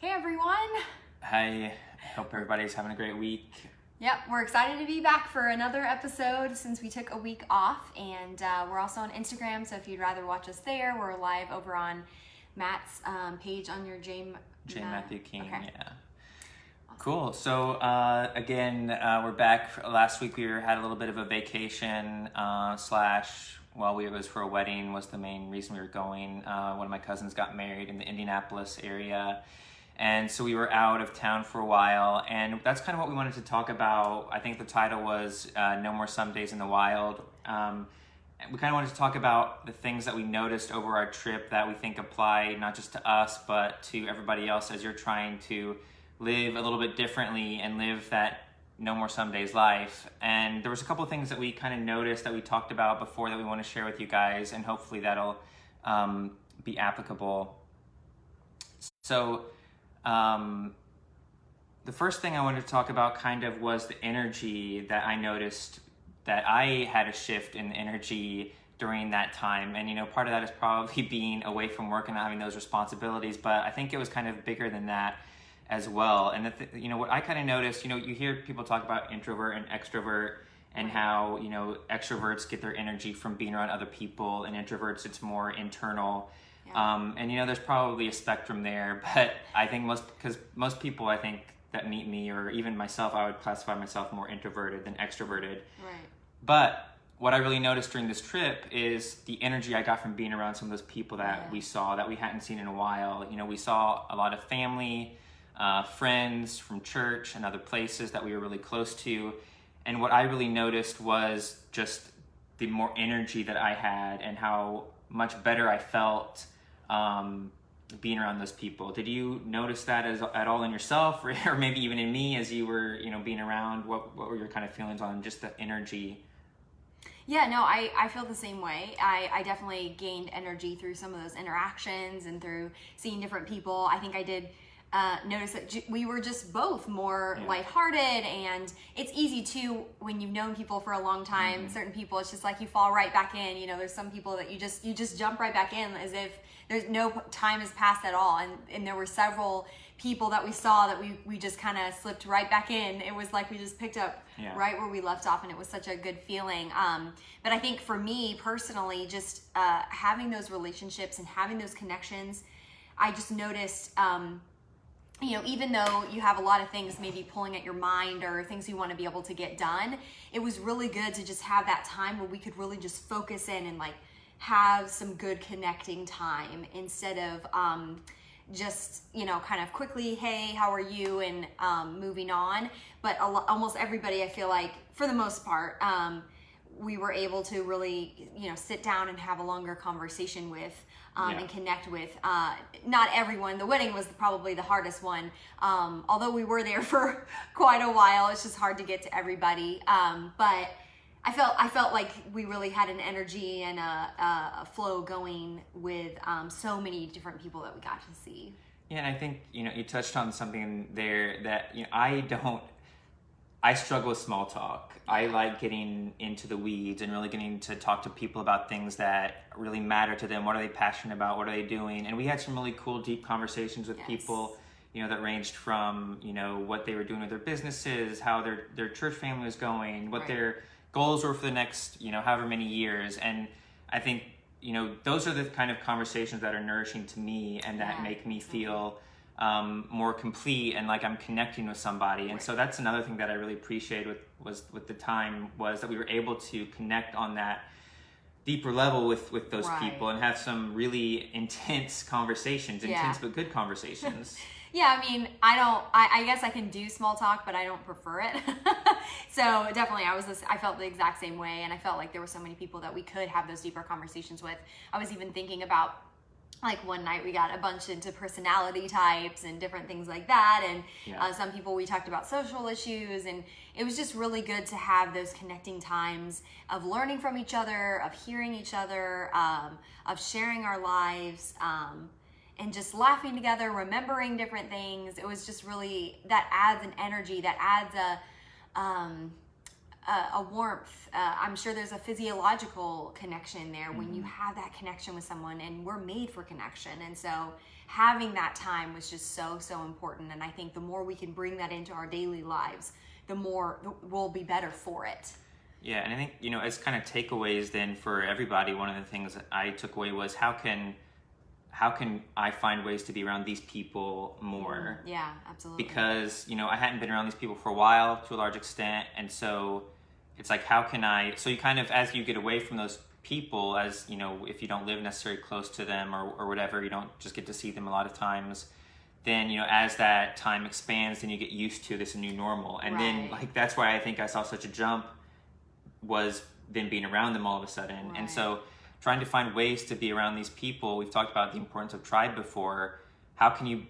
Hey everyone! Hi, hope everybody's having a great week. Yep, we're excited to be back for another episode since we took a week off, and we're also on Instagram, so if you'd rather watch us there, we're live over on Matt's page on your J. Matthew King, okay. yeah. Awesome. Cool. So again, we're back. Last week we had a little bit of a vacation it was for a wedding was the main reason we were going. One of my cousins got married in the Indianapolis area. And so we were out of town for a while, and that's kind of what we wanted to talk about. I think the title was No More Some Days in the Wild. We kind of wanted to talk about the things that we noticed over our trip that we think apply not just to us, but to everybody else as you're trying to live a little bit differently and live that No More Some Days life. And there was a couple of things that we kind of noticed that we talked about before that we want to share with you guys, and hopefully that'll be applicable. So the first thing I wanted to talk about kind of was the energy that I noticed, that I had a shift in energy during that time. And, part of that is probably being away from work and not having those responsibilities, but I think it was kind of bigger than that as well. And, what I kind of noticed, you hear people talk about introvert and extrovert and how, extroverts get their energy from being around other people, and introverts, it's more internal. And there's probably a spectrum there, but I think most people, I think, that meet me, or even myself, I would classify myself more introverted than extroverted. Right. But what I really noticed during this trip is the energy I got from being around some of those people that we saw that we hadn't seen in a while. We saw a lot of family, friends from church and other places that we were really close to. And what I really noticed was just the more energy that I had and how much better I felt being around those people. Did you notice that at all in yourself, or maybe even in me as you were, being around? What were your kind of feelings on just the energy? Yeah, no, I feel the same way. I definitely gained energy through some of those interactions and through seeing different people. I think I did notice that we were just both more lighthearted, and it's easy too when you've known people for a long time. Mm-hmm. Certain people, it's just like you fall right back in. There's some people that you just jump right back in as if there's no time has passed at all. And there were several people that we saw that we just kind of slipped right back in. It was like we just picked up right where we left off, and it was such a good feeling. But I think for me personally, just having those relationships and having those connections, I just noticed. Even though you have a lot of things maybe pulling at your mind or things you want to be able to get done, it was really good to just have that time where we could really just focus in and have some good connecting time instead of just, kind of quickly, hey, how are you? And moving on. But almost everybody, I feel like, for the most part, we were able to really, sit down and have a longer conversation with and connect with. Not everyone. The wedding was probably the hardest one. Although we were there for quite a while, it's just hard to get to everybody. But I felt like we really had an energy and a flow going with so many different people that we got to see. Yeah, and I think, you touched on something there that, I struggle with small talk. I like getting into the weeds and really getting to talk to people about things that really matter to them. What are they passionate about? What are they doing? And we had some really cool, deep conversations with people, that ranged from, what they were doing with their businesses, how their church family was going, what their goals were for the next, however many years. And I think, those are the kind of conversations that are nourishing to me and that make me feel more complete and like I'm connecting with somebody. And so that's another thing that I really appreciated with the time, was that we were able to connect on that deeper level with those people and have some really intense conversations, intense but good conversations. Yeah, I mean, I guess I can do small talk, but I don't prefer it. So definitely I felt the exact same way, and I felt like there were so many people that we could have those deeper conversations with. I was even thinking about, one night we got a bunch into personality types and different things like that. And some people, we talked about social issues, and it was just really good to have those connecting times of learning from each other, of hearing each other, of sharing our lives, and just laughing together, remembering different things. It was just really, that adds an energy, that adds a warmth. I'm sure there's a physiological connection there when you have that connection with someone, and we're made for connection. And so having that time was just so, so important. And I think the more we can bring that into our daily lives, the more we'll be better for it. Yeah, and I think, as kind of takeaways then for everybody, one of the things that I took away was how can I find ways to be around these people more? Yeah, absolutely. Because, I hadn't been around these people for a while to a large extent. And so it's like, so you kind of, as you get away from those people, as, if you don't live necessarily close to them or whatever, you don't just get to see them a lot of times, then, as that time expands, then you get used to this new normal. And then, like, that's why I think I saw such a jump was then being around them all of a sudden. Right. And so trying to find ways to be around these people. We've talked about the importance of tribe before. How can you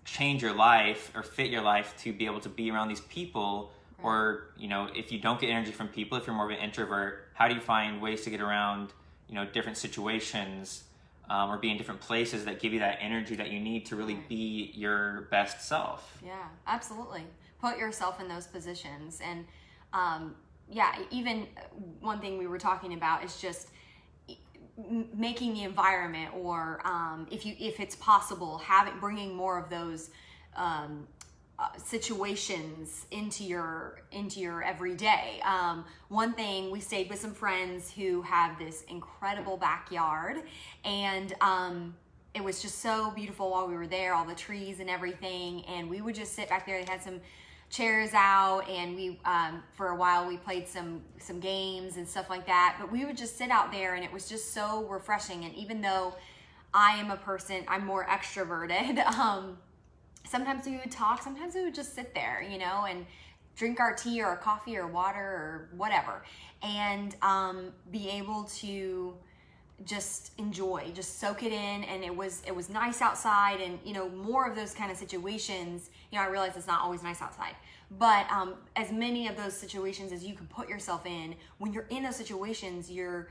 change your life or fit your life to be able to be around these people? Right. Or, if you don't get energy from people, if you're more of an introvert, how do you find ways to get around, different situations or be in different places that give you that energy that you need to really be your best self? Yeah, absolutely. Put yourself in those positions. And even one thing we were talking about is just making the environment, or if it's possible, bringing more of those situations into your everyday. One thing, we stayed with some friends who have this incredible backyard, and it was just so beautiful while we were there, all the trees and everything, and we would just sit back there. They had some chairs out, and we for a while we played some games and stuff like that, but we would just sit out there, and it was just so refreshing. And even though I am a person, I'm more extroverted, sometimes we would talk, sometimes we would just sit there, and drink our tea or our coffee or water or whatever, and be able to just enjoy, just soak it in. And it was nice outside, and more of those kind of situations. I realize it's not always nice outside, but as many of those situations as you can put yourself in, when you're in those situations, you're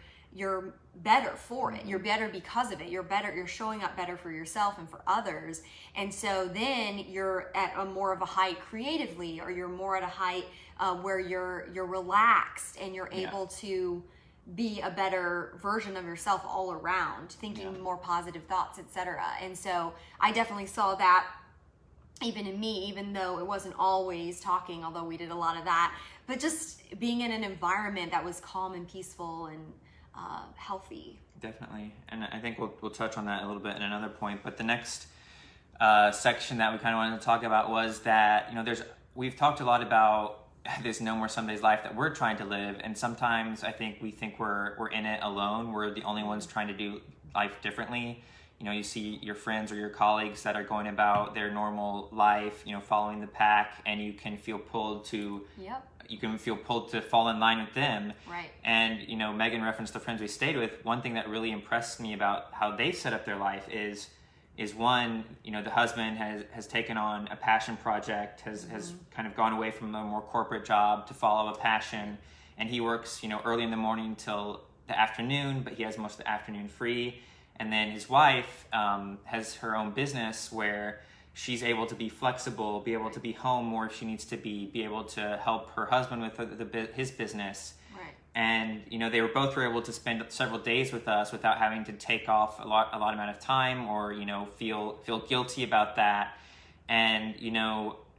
better for it. You're better because of it. You're showing up better for yourself and for others. And so then you're at a more of a height creatively, or you're more at a height where you're relaxed, and you're able to be a better version of yourself all around, thinking more positive thoughts, etc. And so I definitely saw that even in me, even though it wasn't always talking, although we did a lot of that, but just being in an environment that was calm and peaceful and healthy. Definitely. And I think we'll touch on that a little bit in another point. But the next section that we kind of wanted to talk about was that, we've talked a lot about this No More Somedays life that we're trying to live. And sometimes I think we think we're in it alone. We're the only ones trying to do life differently. You see your friends or your colleagues that are going about their normal life, following the pack, and you can feel pulled to fall in line with them. Right. And, Megan referenced the friends we stayed with. One thing that really impressed me about how they set up their life is one, the husband has taken on a passion project, has kind of gone away from a more corporate job to follow a passion. And he works, early in the morning till the afternoon, but he has most of the afternoon free. And then his wife has her own business where she's able to be flexible, be able to be home more if she needs to be able to help her husband with his business. Right. And they were able to spend several days with us without having to take off a lot amount of time or feel guilty about that. And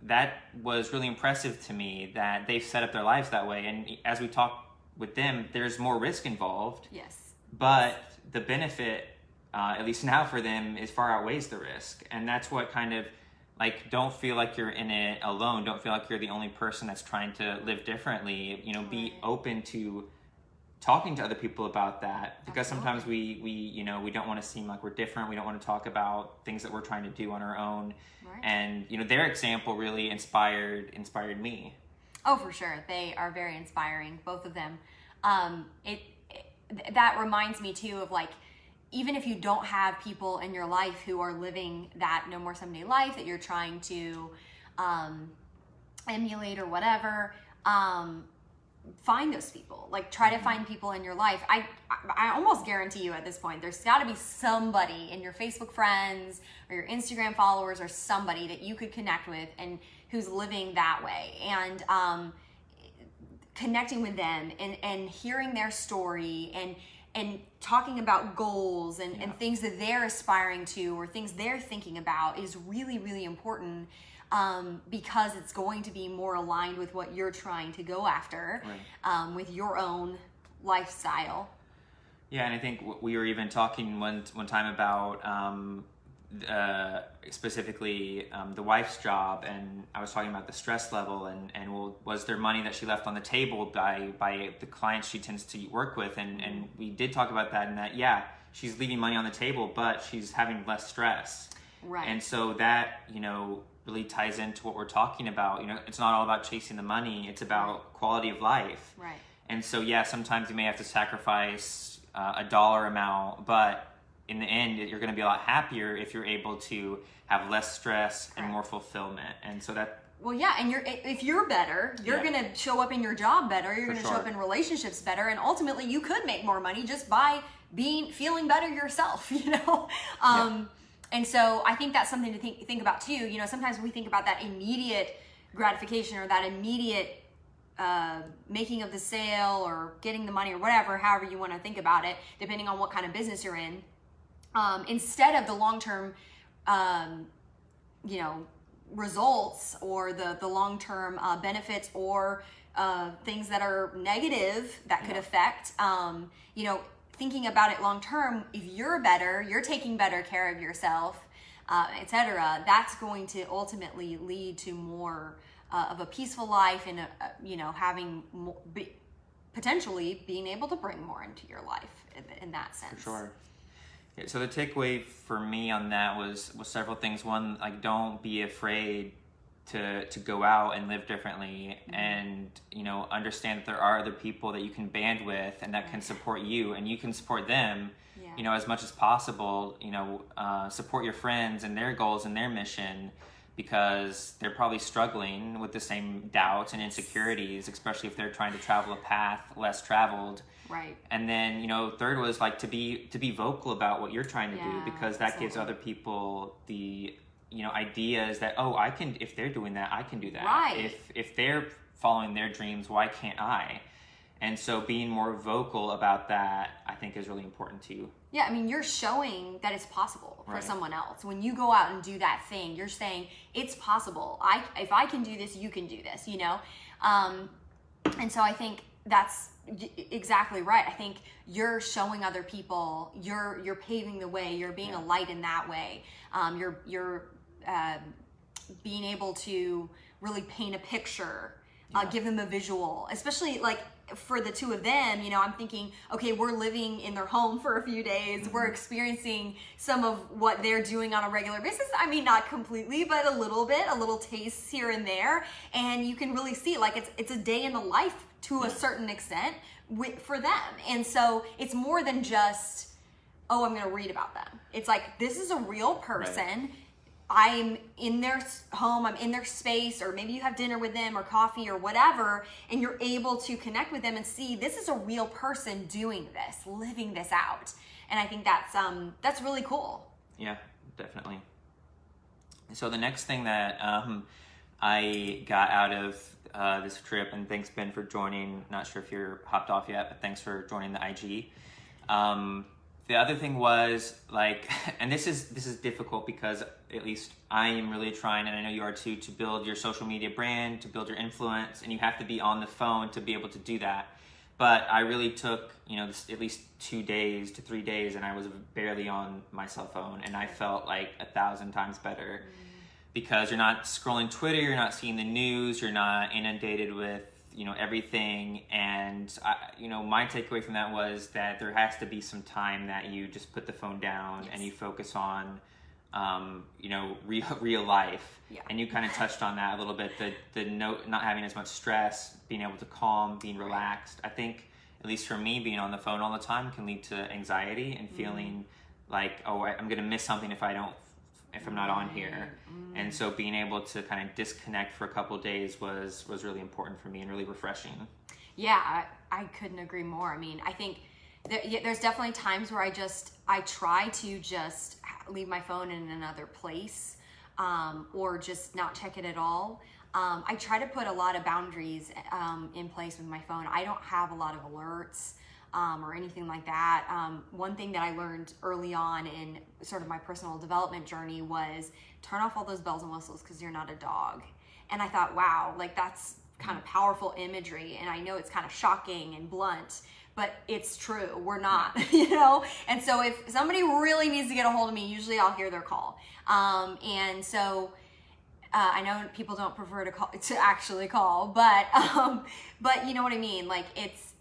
that was really impressive to me that they've set up their lives that way. And as we talk with them, there's more risk involved. Yes. But the benefit, at least now for them, is far outweighs the risk. And that's what kind of, don't feel like you're in it alone. Don't feel like you're the only person that's trying to live differently. Be open to talking to other people about that, because sometimes we don't want to seem like we're different. We don't want to talk about things that we're trying to do on our own. Right. And, their example really inspired me. Oh, for sure. They are very inspiring, both of them. That reminds me too of even if you don't have people in your life who are living that No More Someday life that you're trying to emulate or whatever, find those people. Try to find people in your life. I almost guarantee you at this point, there's got to be somebody in your Facebook friends or your Instagram followers or somebody that you could connect with and who's living that way. And connecting with them and hearing their story and talking about goals and things that they're aspiring to or things they're thinking about is really, really important, because it's going to be more aligned with what you're trying to go after, with your own lifestyle. Yeah, and I think we were even talking one time about specifically the wife's job, and I was talking about the stress level and well, was there money that she left on the table by the clients she tends to work with, and we did talk about that, and that she's leaving money on the table, but she's having less stress. Right. And so that, really ties into what we're talking about. It's not all about chasing the money, it's about quality of life. Right. And so sometimes you may have to sacrifice a dollar amount, but in the end, you're going to be a lot happier if you're able to have less stress and more fulfillment. And so that... Well, yeah, and if you're better, you're going to show up in your job better, you're going to show up in relationships better, and ultimately you could make more money just by feeling better yourself, And so I think that's something to think about too. Sometimes we think about that immediate gratification or that immediate making of the sale or getting the money or whatever, however you want to think about it, depending on what kind of business you're in. Instead of the long-term, results or the long-term benefits or things that are negative that could affect, thinking about it long-term, if you're better, you're taking better care of yourself, etc., that's going to ultimately lead to more of a peaceful life and, having more, potentially being able to bring more into your life in that sense. For sure. Yeah, so the takeaway for me on that was several things. One, don't be afraid to go out and live differently, and understand that there are other people that you can band with and that can support you, and you can support them as much as possible. Support your friends and their goals and their mission, because they're probably struggling with the same doubts and insecurities, especially if they're trying to travel a path less traveled. Right. And then, third was to be vocal about what you're trying to do, because that gives other people the, ideas that, if they're doing that, I can do that. Right. If they're following their dreams, why can't I? And so being more vocal about that, I think, is really important to you. Yeah, I mean, you're showing that it's possible for someone else. When you go out and do that thing, you're saying, it's possible. If I can do this, you can do this, And so I think that's exactly right. I think you're showing other people, you're paving the way, you're being a light in that way. You're being able to really paint a picture, give them a visual, especially for the two of them. I'm thinking, okay, we're living in their home for a few days. We're experiencing some of what they're doing on a regular basis. I mean, not completely, but a little bit, a little taste here and there. And you can really see it's a day in the life to a certain extent for them. And so it's more than just, I'm going to read about them. It's this is a real person. Right. I'm in their home, I'm in their space, or maybe you have dinner with them or coffee or whatever, and you're able to connect with them and see this is a real person doing this, living this out. And I think that's really cool. Yeah, definitely. So the next thing that I got out of this trip, and thanks, Ben, for joining. Not sure if you're hopped off yet, but thanks for joining the IG. The other thing was and this is difficult, because at least I am really trying, and I know you are too, to build your social media brand, to build your influence, and you have to be on the phone to be able to do that. But I really took, at least 2 days to 3 days, and I was barely on my cell phone, and I felt 1,000 times better, because you're not scrolling Twitter, you're not seeing the news, you're not inundated with everything. And my takeaway from that was that there has to be some time that you just put the phone down and you focus on real life. Yeah. And you kind of touched on that a little bit, the not having as much stress, being able to calm, being relaxed. I think, at least for me, being on the phone all the time can lead to anxiety and feeling I'm gonna miss something if I'm not on here. And so being able to kind of disconnect for a couple of days was really important for me and really refreshing. Yeah, I couldn't agree more. I mean, I think there's definitely times where I try to just leave my phone in another place, or just not check it at all. I try to put a lot of boundaries in place with my phone. I don't have a lot of alerts or anything like that. One thing that I learned early on in sort of my personal development journey was turn off all those bells and whistles because you're not a dog. And I thought, wow, like that's kind of powerful imagery. And I know it's kind of shocking and blunt, but it's true. We're not, you know? And so if somebody really needs to get a hold of me, usually I'll hear their call. And so I know people don't prefer to actually call, but you know what I mean? Like it's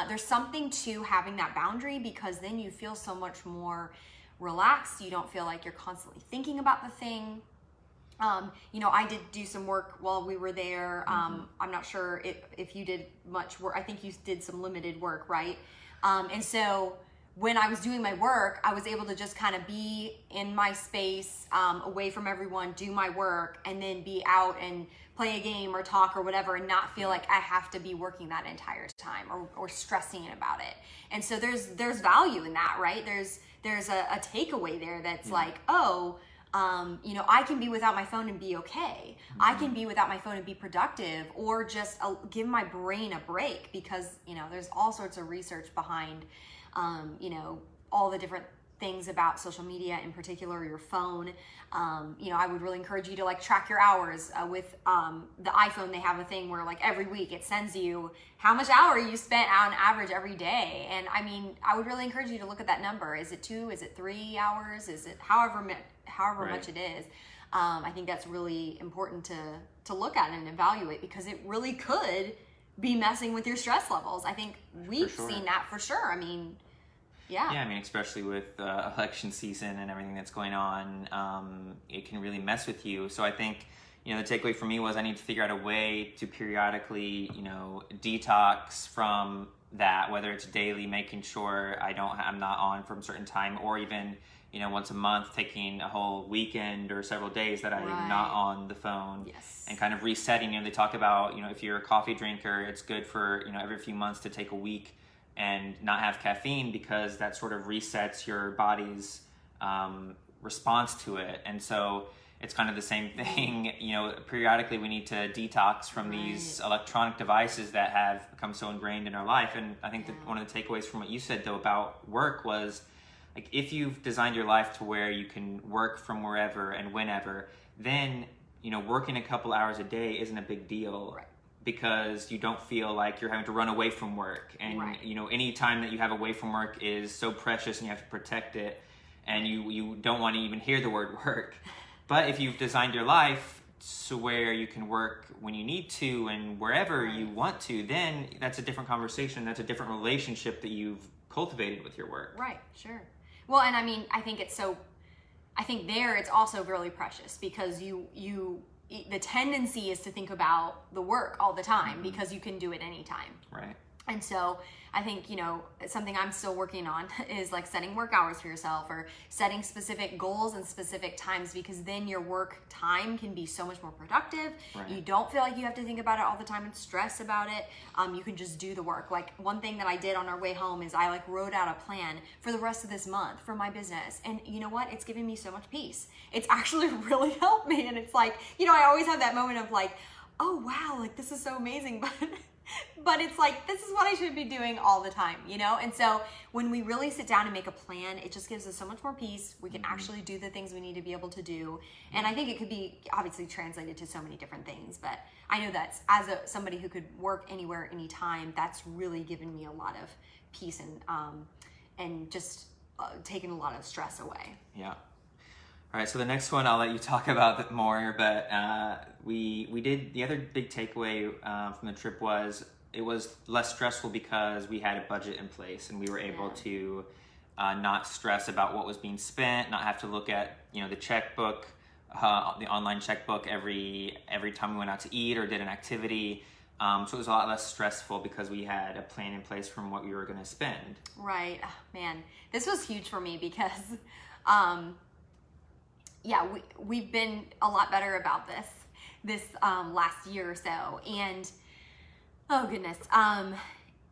there's something to having that boundary, because then you feel so much more relaxed. You don't feel like you're constantly thinking about the thing. You know, I did do some work while we were there. I'm not sure if you did much work. I think you did some limited work, right? And so when I was doing my work, I was able to just kind of be in my space, away from everyone, do my work, and then be out and play a game or talk or whatever, and not feel like I have to be working that entire time or stressing about it. And so there's value in that, right? There's a takeaway there that's like, oh, you know, I can be without my phone and be okay. I can be without my phone and be productive, or just give my brain a break, because, you know, there's all sorts of research behind, you know, all the different things about social media, in particular your phone. You know, I would really encourage you to like track your hours with the iPhone. They have a thing where like every week it sends you how much hour you spent on average every day. And I mean, I would really encourage you to look at that number. Is it 2? Is it 3 hours? Is it however Right. much it is? I think that's really important to look at and evaluate, because it really could be messing with your stress levels. I think we've seen that for sure. I mean, yeah. Yeah, I mean, especially with election season and everything that's going on, it can really mess with you. So I think, you know, the takeaway for me was I need to figure out a way to periodically, you know, detox from that, whether it's daily, making sure I'm not on from a certain time, or even, you know, once a month, taking a whole weekend or several days that I'm not on the phone. Yes. And kind of resetting. You know, they talk about, you know, if you're a coffee drinker, it's good for, you know, every few months to take a week and not have caffeine, because that sort of resets your body's response to it. And so it's kind of the same thing. You know, periodically we need to detox from these electronic devices that have become so ingrained in our life. And I think that one of the takeaways from what you said, though, about work was, like, if you've designed your life to where you can work from wherever and whenever, then, you know, working a couple hours a day isn't a big deal. Right. Because you don't feel like you're having to run away from work. And, you know, any time that you have away from work is so precious, and you have to protect it, and you don't want to even hear the word work. But if you've designed your life to where you can work when you need to and wherever you want to, then that's a different conversation. That's a different relationship that you've cultivated with your work. Right, sure. Well, and I mean, I think it's also really precious, because the tendency is to think about the work all the time, because you can do it anytime. Right. And so I think, you know, something I'm still working on is like setting work hours for yourself, or setting specific goals and specific times, because then your work time can be so much more productive. Right. You don't feel like you have to think about it all the time and stress about it. You can just do the work. Like, one thing that I did on our way home is I like wrote out a plan for the rest of this month for my business. And you know what? It's given me so much peace. It's actually really helped me. And it's like, you know, I always have that moment of like, oh wow, like this is so amazing. But it's like, this is what I should be doing all the time, you know? And so when we really sit down and make a plan, it just gives us so much more peace. We can actually do the things we need to be able to do. And I think it could be obviously translated to so many different things, but I know that as somebody who could work anywhere, anytime, that's really given me a lot of peace and just taken a lot of stress away. Yeah. All right, so the next one I'll let you talk about more, but we did, the other big takeaway from the trip was it was less stressful because we had a budget in place, and we were able to not stress about what was being spent, not have to look at, you know, the checkbook, the online checkbook every time we went out to eat or did an activity. So it was a lot less stressful because we had a plan in place from what we were going to spend. Right. Oh, man, this was huge for me because we've been a lot better about this last year or so. And oh goodness,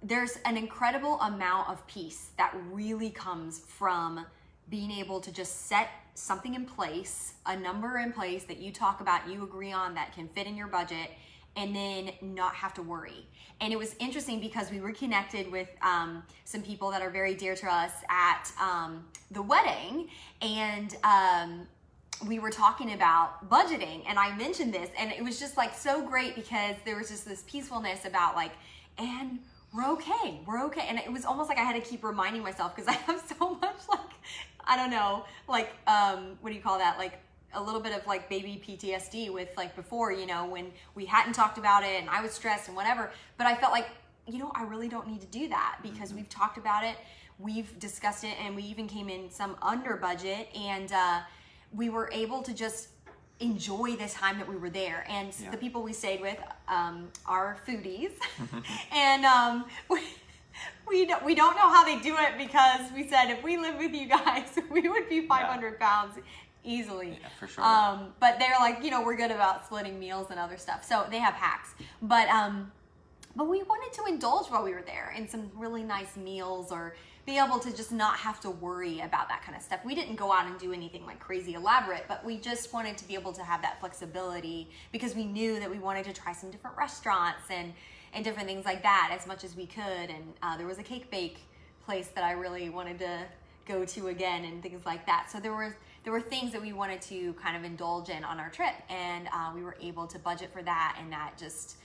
there's an incredible amount of peace that really comes from being able to just set something in place, a number in place that you talk about, you agree on, that can fit in your budget, and then not have to worry. And it was interesting because we were connected with some people that are very dear to us at the wedding, and we were talking about budgeting, and I mentioned this, and it was just like so great because there was just this peacefulness about like, and we're okay, and it was almost like I had to keep reminding myself because I have so much like, I don't know, like what do you call that, like a little bit of like baby PTSD with like before, you know, when we hadn't talked about it and I was stressed and whatever, but I felt like, you know, I really don't need to do that because we've talked about it, we've discussed it, and we even came in some under budget, and we were able to just enjoy this time that we were there. And the people we stayed with are foodies, and we don't know how they do it because we said if we live with you guys, we would be 500 pounds easily. Yeah, for sure. But they're like, you know, we're good about splitting meals and other stuff, so they have hacks. But we wanted to indulge while we were there in some really nice meals, or be able to just not have to worry about that kind of stuff. We didn't go out and do anything like crazy elaborate, but we just wanted to be able to have that flexibility because we knew that we wanted to try some different restaurants and different things like that as much as we could. And there was a cake bake place that I really wanted to go to again and things like that. So there were things that we wanted to kind of indulge in on our trip, and we were able to budget for that, and that just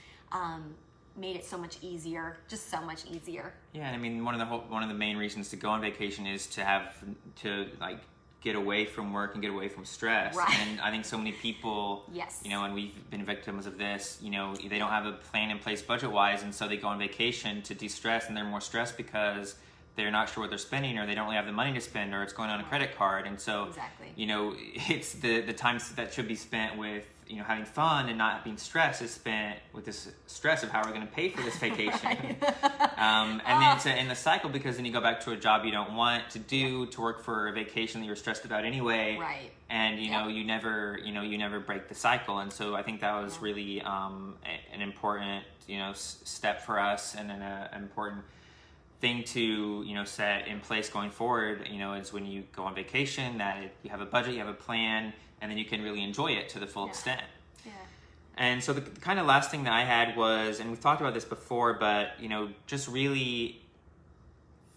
made it so much easier, just so much easier. Yeah, and I mean, one of the main reasons to go on vacation is to like get away from work and get away from stress. Right. And I think so many people, Yes. you know, and we've been victims of this, you know, they don't have a plan in place budget-wise, and so they go on vacation to de-stress, and they're more stressed because they're not sure what they're spending, or they don't really have the money to spend, or it's going on a credit card. And so, Exactly. you know, it's the times that should be spent with, you know, having fun and not being stressed is spent with this stress of how we're going to pay for this vacation. And then it's in the cycle, because then you go back to a job you don't want to do, to work for a vacation that you're stressed about anyway. Right. And you know, you never break the cycle. And so I think that was really an important, you know, step for us, and an important thing to, you know, set in place going forward, you know, is when you go on vacation, that you have a budget, you have a plan, and then you can really enjoy it to the full extent. Yeah. And so the kind of last thing that I had was, and we've talked about this before, but, you know, just really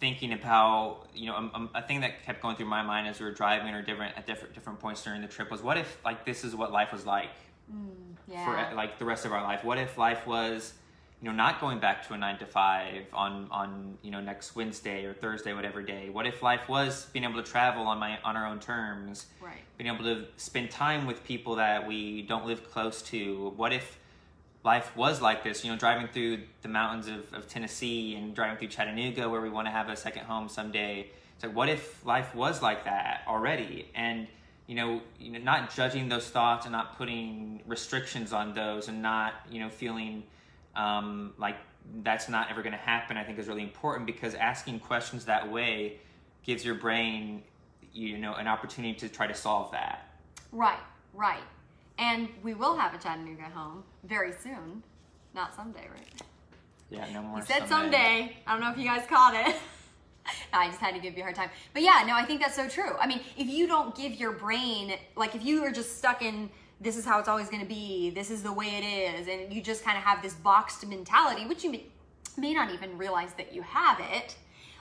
thinking about, you know, a thing that kept going through my mind as we were driving, or at different points during the trip, was, what if like this is what life was like for like the rest of our life? What if life was, you know, not going back to a 9 to 5 on you know, next Wednesday or Thursday, whatever day? What if life was being able to travel on our own terms? Right. Being able to spend time with people that we don't live close to? What if life was like this, you know, driving through the mountains of Tennessee, and driving through Chattanooga, where we want to have a second home someday? It's like, what if life was like that already? And you know, not judging those thoughts, and not putting restrictions on those, and not, you know, feeling like that's not ever going to happen, I think is really important, because asking questions that way gives your brain, you know, an opportunity to try to solve that. Right. And we will have a Chattanooga home very soon. Not someday, right? Yeah, no more. You said someday. I don't know if you guys caught it. No, I just had to give you a hard time. But yeah, no, I think that's so true. I mean, if you don't give your brain, like if you are just stuck in, this is how it's always going to be, this is the way it is, and you just kind of have this boxed mentality, which you may not even realize that you have it,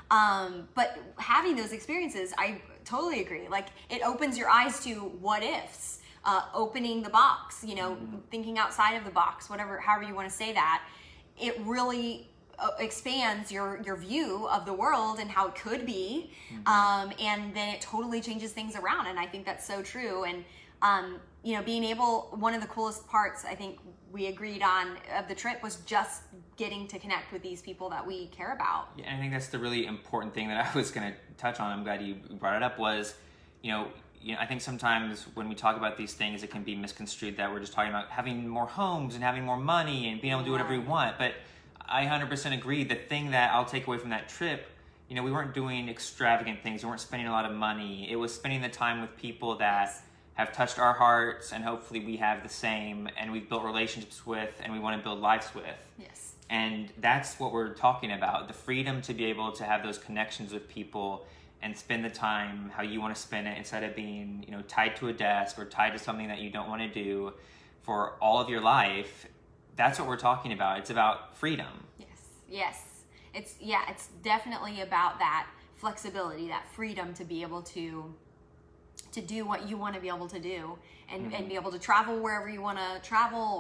but having those experiences, I totally agree. Like, it opens your eyes to what ifs, opening the box, you know, thinking outside of the box, however you want to say that. It really expands your view of the world and how it could be, and then it totally changes things around, and I think that's so true. And you know, one of the coolest parts I think we agreed on of the trip was just getting to connect with these people that we care about. Yeah, and I think that's the really important thing that I was going to touch on. I'm glad you brought it up. Was, you know, I think sometimes when we talk about these things, it can be misconstrued that we're just talking about having more homes and having more money and being able to do whatever we want. But I 100% agree. The thing that I'll take away from that trip, you know, we weren't doing extravagant things. We weren't spending a lot of money. It was spending the time with people that have touched our hearts, and hopefully we have the same, and we've built relationships with, and we want to build lives with. Yes. And that's what we're talking about, the freedom to be able to have those connections with people, and spend the time how you want to spend it instead of being, tied to a desk or tied to something that you don't want to do for all of your life. That's what we're talking about. It's about freedom. Yes. It's definitely about that flexibility, that freedom to be able to do what you want to be able to do, and be able to travel wherever you want to travel,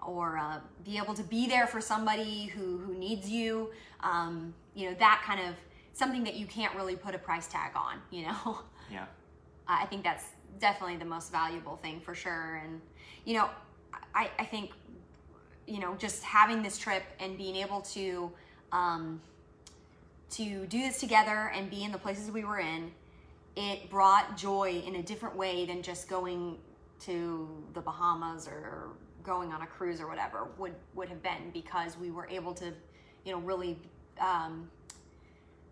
or be able to be there for somebody who needs you. That kind of something that you can't really put a price tag on. Yeah. I think that's definitely the most valuable thing for sure. And I think just having this trip and being able to do this together and be in the places we were in, it brought joy in a different way than just going to the Bahamas or going on a cruise or whatever would have been, because we were able to really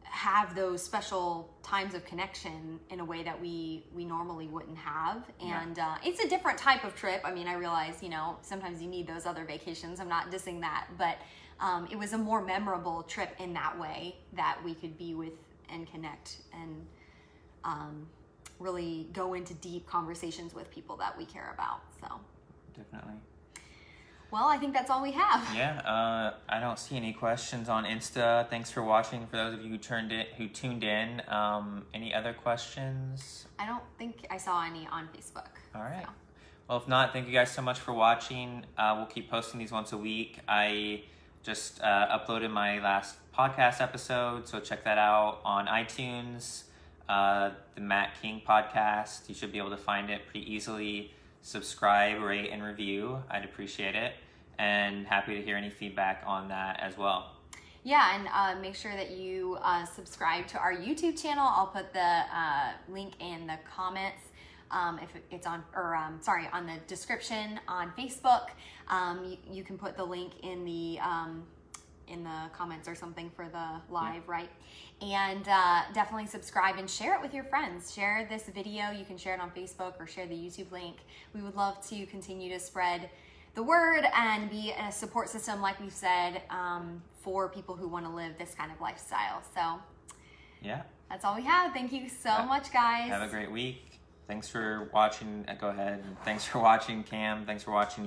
have those special times of connection in a way that we normally wouldn't have. And it's a different type of trip. I mean, I realize sometimes you need those other vacations. I'm not dissing that, but it was a more memorable trip in that way, that we could be with and connect and really go into deep conversations with people that we care about. So definitely. Well, I think that's all we have. Yeah, I don't see any questions on Insta. Thanks for watching. For those of you who tuned in, any other questions? I don't think I saw any on Facebook. All right. So. Well, if not, thank you guys so much for watching. We'll keep posting these once a week. I just uploaded my last podcast episode, so check that out on iTunes, the Matt King podcast. You should be able to find it pretty easily. Subscribe, rate, and review. I'd appreciate it. And happy to hear any feedback on that as well. Yeah, and make sure that you subscribe to our YouTube channel. I'll put the link in the comments. If it's on, or on the description on Facebook. You can put the link in the comments or something for the live, right? And definitely subscribe and share it with your friends. Share this video. You can share it on Facebook or share the YouTube link. We would love to continue to spread the word and be a support system, like we've said, for people who want to live this kind of lifestyle. So yeah, that's all we have. Thank you so much, guys. Have a great week. Thanks for watching. Go ahead. Thanks for watching, Cam. Thanks for watching.